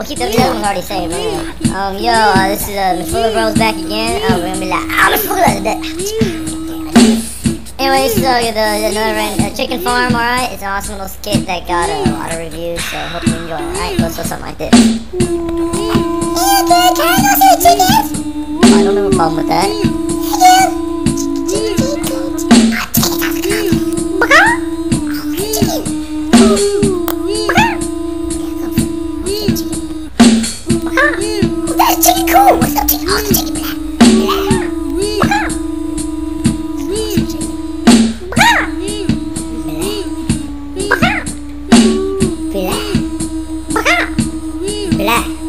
Well, keep the other ones already saved, man. Yo, this is Mishfugala Bros back again. We're gonna be like, Mishfugala. Anyway, so another chicken farm, alright? It's an awesome little skit that got a lot of reviews, so hope you enjoy it, alright? Let's do something like this. Hey, kid, can I go see the chickens? I don't have a problem with that. Chicken cool! What's up, chicken? Oh, the chicken black. Black.